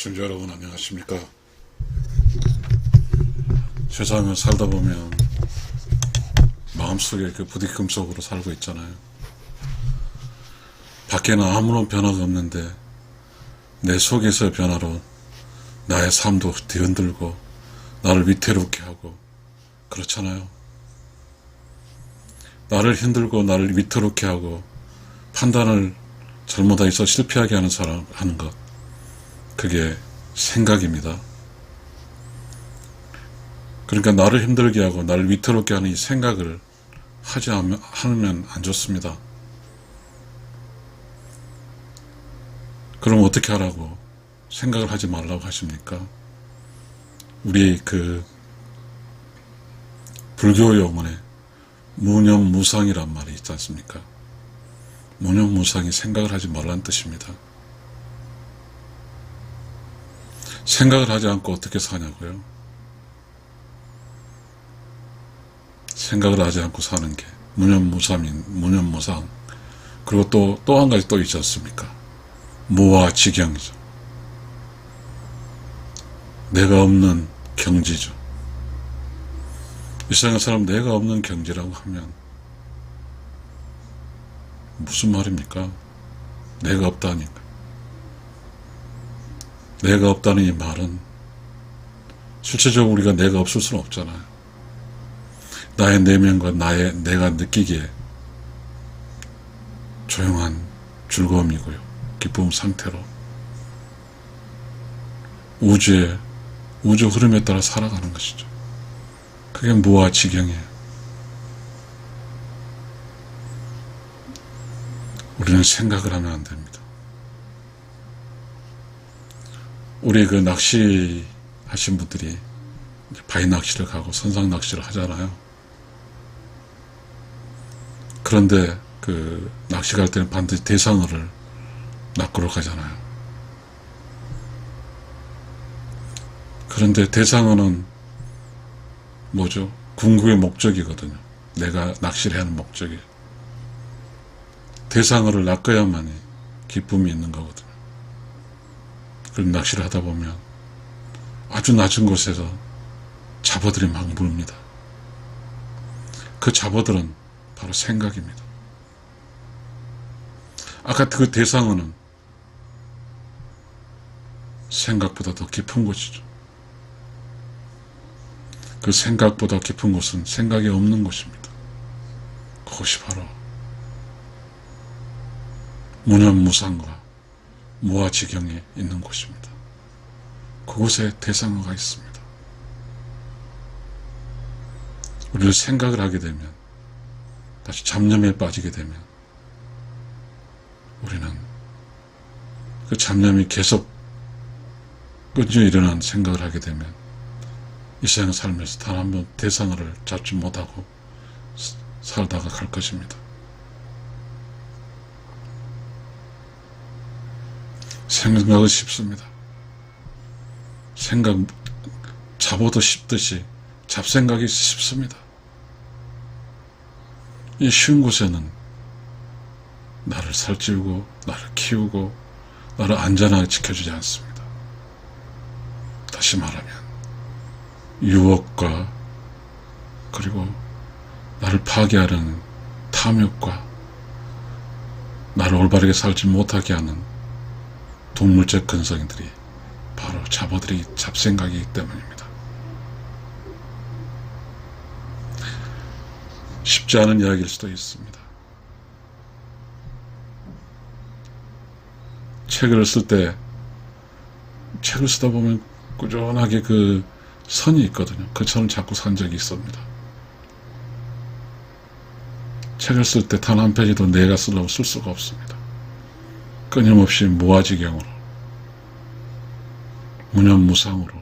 시청자 여러분 안녕하십니까. 세상을 살다 보면 마음속에 그 부딪힘 속으로 살고 있잖아요. 밖에는 아무런 변화가 없는데 내 속에서의 변화로 나의 삶도 뒤흔들고 나를 위태롭게 하고 그렇잖아요. 나를 힘들고 나를 위태롭게 하고 판단을 잘못해서 실패하게 하는 사람 하는 것, 그게 생각입니다. 그러니까 나를 힘들게 하고 나를 위태롭게 하는 이 생각을 하면 안 좋습니다. 그럼 어떻게 하라고 생각을 하지 말라고 하십니까? 우리 그 불교 용어에 무념무상이란 말이 있지 않습니까? 무념무상이 생각을 하지 말라는 뜻입니다. 생각을 하지 않고 어떻게 사냐고요? 생각을 하지 않고 사는 게 무념무상. 그리고 또 한 가지 또 있지 않습니까? 무아지경이죠. 내가 없는 경지죠. 이 세상 사람 내가 없는 경지라고 하면 무슨 말입니까? 내가 없다니까. 내가 없다는 이 말은 실제적으로 우리가 내가 없을 수는 없잖아요. 나의 내면과 내가 느끼기에 조용한 즐거움이고요. 기쁨 상태로 우주 흐름에 따라 살아가는 것이죠. 그게 무아지경이에요. 우리는 생각을 하면 안 됩니다. 우리 그 낚시 하신 분들이 바위 낚시를 가고 선상 낚시를 하잖아요. 그런데 그 낚시 갈 때는 반드시 대상어를 낚으러 가잖아요. 그런데 대상어는 뭐죠? 궁극의 목적이거든요. 내가 낚시를 하는 목적이. 대상어를 낚아야만이 기쁨이 있는 거거든요. 그럼 낚시를 하다 보면 아주 낮은 곳에서 잡어들이 막 물립니다. 그 잡어들은 바로 생각입니다. 아까 그 대상어는 생각보다 더 깊은 곳이죠. 그 생각보다 깊은 곳은 생각이 없는 곳입니다. 그것이 바로 무념무상과 무아지경에 있는 곳입니다. 그곳에 대상어가 있습니다. 우리를 생각을 하게 되면, 다시 잡념에 빠지게 되면 우리는 그 잡념이 계속 끊겨 일어난 생각을 하게 되면 이 세상 살면서 단 한 번 대상어를 잡지 못하고 살다가 갈 것입니다. 생각은 쉽습니다. 잡어도 쉽듯이 잡생각이 쉽습니다. 이 쉬운 곳에는 나를 살찌우고 나를 키우고 나를 안전하게 지켜주지 않습니다. 다시 말하면 유혹과 그리고 나를 파괴하는 탐욕과 나를 올바르게 살지 못하게 하는 동물적 근성들이 바로 잡생각이기 때문입니다. 쉽지 않은 이야기일 수도 있습니다. 책을 쓰다 보면 꾸준하게 그 선이 있거든요. 그 선을 잡고 산 적이 있습니다. 책을 쓸 때 단 한 페이지도 내가 쓰려고 쓸 수가 없습니다. 끊임없이 무아지경으로, 무념무상으로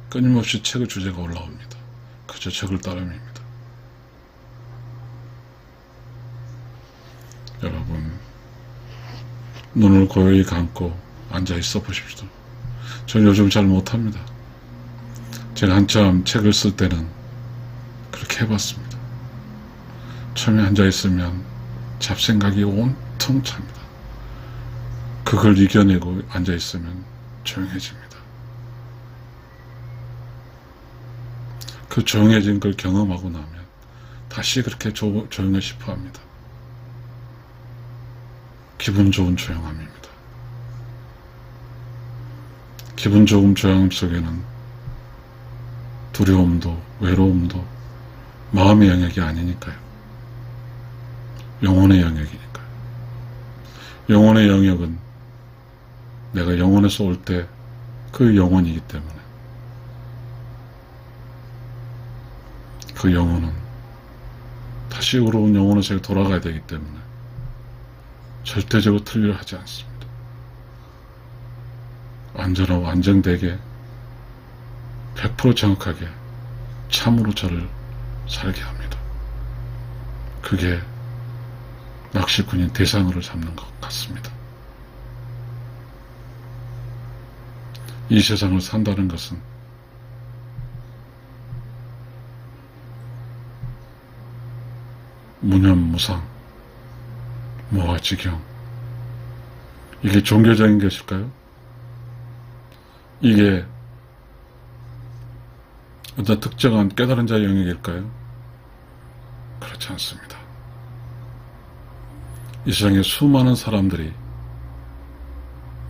끊임없이 책의 주제가 올라옵니다. 그저 책을 따름입니다. 여러분, 눈을 고요히 감고 앉아 있어 보십시오. 전 요즘 잘 못합니다. 제가 한참 책을 쓸 때는 그렇게 해봤습니다. 처음에 앉아 있으면 잡생각이 온통 찹니다. 그걸 이겨내고 앉아있으면 조용해집니다. 그 조용해진 걸 경험하고 나면 다시 그렇게 조용해 싶어 합니다. 기분 좋은 조용함입니다. 기분 좋은 조용함 속에는 두려움도 외로움도 마음의 영역이 아니니까요. 영혼의 영역이니까요. 영혼의 영역은 내가 영혼에서 올 때 그 영혼이기 때문에 그 영혼은 다시 의로운 영혼의 세계에 돌아가야 되기 때문에 절대적으로 틀리려 하지 않습니다. 완전하고 안정되게 100% 정확하게 참으로 저를 살게 합니다. 그게 낚시꾼인 대상어를 잡는 것 같습니다. 이 세상을 산다는 것은 무념무상, 무아지경, 이게 종교적인 것일까요? 이게 어떤 특정한 깨달은 자의 영역일까요? 그렇지 않습니다. 이 세상에 수많은 사람들이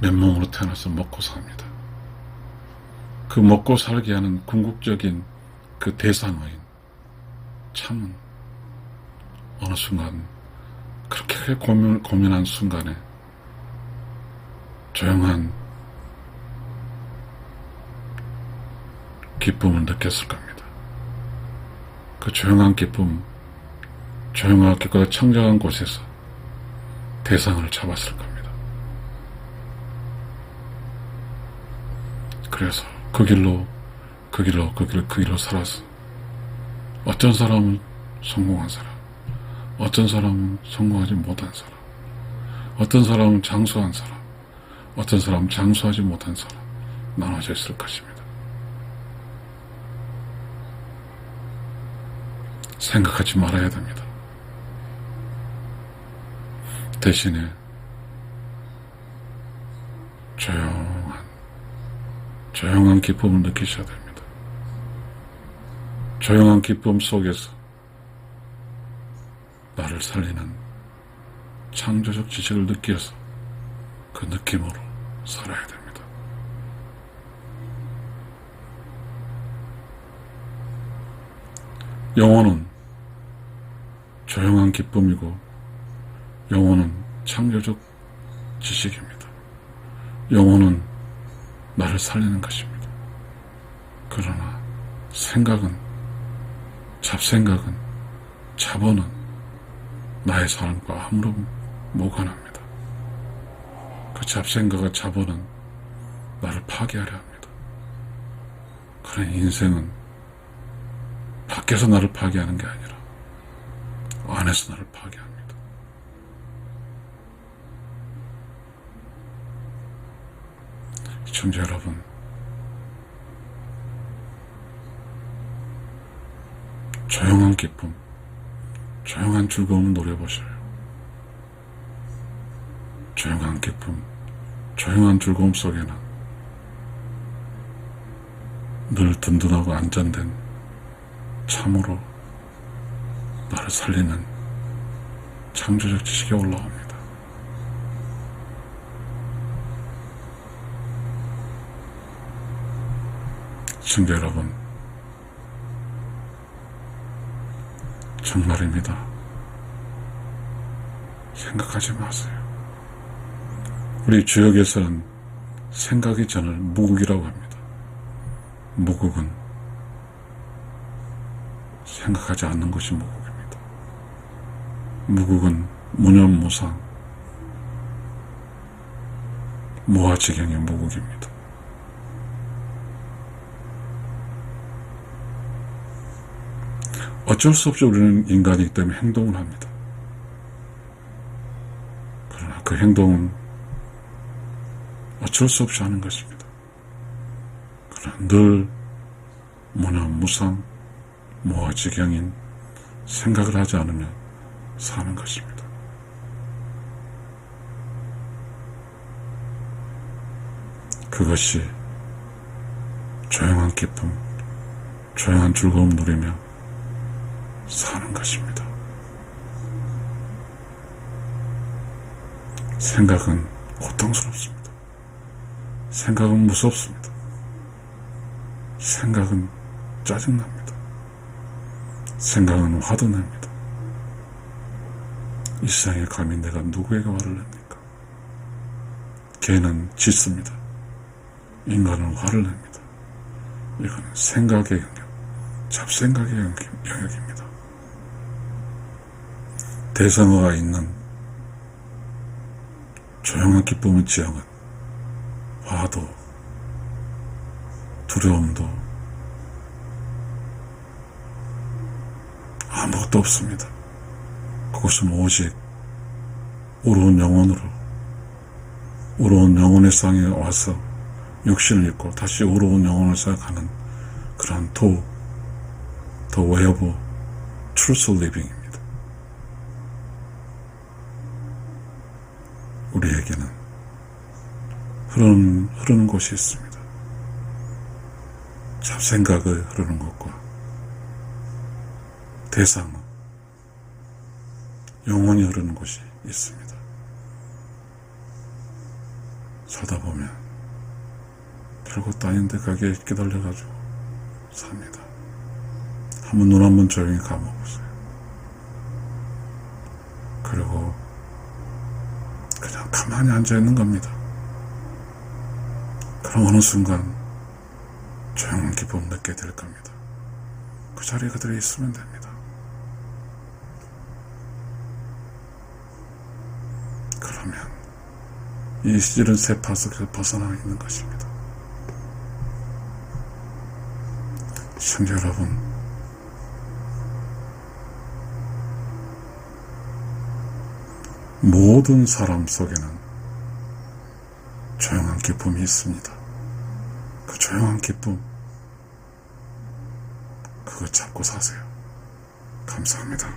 맨몸으로 태어나서 먹고 삽니다. 그 먹고 살게 하는 궁극적인 그 대상어인 참은 어느 순간 그렇게 고민한 순간에 조용한 기쁨을 느꼈을 겁니다. 그 조용한 기쁨, 조용하게 그 청정한 곳에서 대상을 잡았을 겁니다. 그래서 그 길로 살아서 어떤 사람은 성공한 사람, 어떤 사람은 성공하지 못한 사람, 어떤 사람은 장수한 사람, 어떤 사람은 장수하지 못한 사람 나눠져 있을 것입니다. 생각하지 말아야 됩니다. 대신에 조용한 기쁨을 느끼셔야 됩니다. 조용한 기쁨 속에서 나를 살리는 창조적 지식을 느껴서 그 느낌으로 살아야 됩니다. 영혼은 조용한 기쁨이고 영혼은 창조적 지식입니다. 영혼은 나를 살리는 것입니다. 그러나 생각은, 잡생각은, 자본은 나의 삶과 아무런 무관합니다. 그 잡생각과 자본은 나를 파괴하려 합니다. 그런 인생은 밖에서 나를 파괴하는 게 아니라 안에서 나를 파괴합니다. 시청자 여러분, 조용한 기쁨, 조용한 즐거움을 노려보셔요. 조용한 기쁨, 조용한 즐거움 속에는 늘 든든하고 안전된 참으로 나를 살리는 창조적 지식이 올라옵니다. 시청자 여러분, 정말입니다. 생각하지 마세요. 우리 주역에서는 생각이 전을 무국이라고 합니다. 무국은 생각하지 않는 것이 무국입니다. 무국은 무념무상, 무아지경의 무국입니다. 어쩔 수 없이 우리는 인간이기 때문에 행동을 합니다. 그러나 그 행동은 어쩔 수 없이 하는 것입니다. 그러나 늘 무념무상, 무아지경인 생각을 하지 않으면 사는 것입니다. 그것이 조용한 기쁨, 조용한 즐거움 누리며 사는 것입니다. 생각은 고통스럽습니다. 생각은 무섭습니다. 생각은 짜증납니다. 생각은 화도 냅니다. 이 세상에 감히 내가 누구에게 화를 냅니까? 개는 짖습니다. 인간은 화를 냅니다. 이건 생각의 영역, 잡생각의 영역입니다. 대성어가 있는 조용한 기쁨의 지형은 화도 두려움도 아무것도 없습니다. 그것은 오직 우러운 영혼의 상에 와서 육신을 입고 다시 우러운 영혼을 생각하는 그런 The way of truth living입니다. 우리에게는 흐르는 곳이 있습니다. 잡생각의 흐르는 곳과 대상의 영혼이 흐르는 곳이 있습니다. 살다 보면 별것도 아닌데 가게에 끼달려가지고 삽니다. 한번 눈 한번 조용히 감아보세요. 그리고 그냥 가만히 앉아있는 겁니다. 그럼 어느 순간 조용한 기쁨을 느끼게 될 겁니다. 그 자리에 그대로 있으면 됩니다. 그러면 이 시절은 세파석에서 벗어나 있는 것입니다. 시청자 여러분, 모든 사람 속에는 조용한 기쁨이 있습니다. 그 조용한 기쁨, 그거 잡고 사세요. 감사합니다.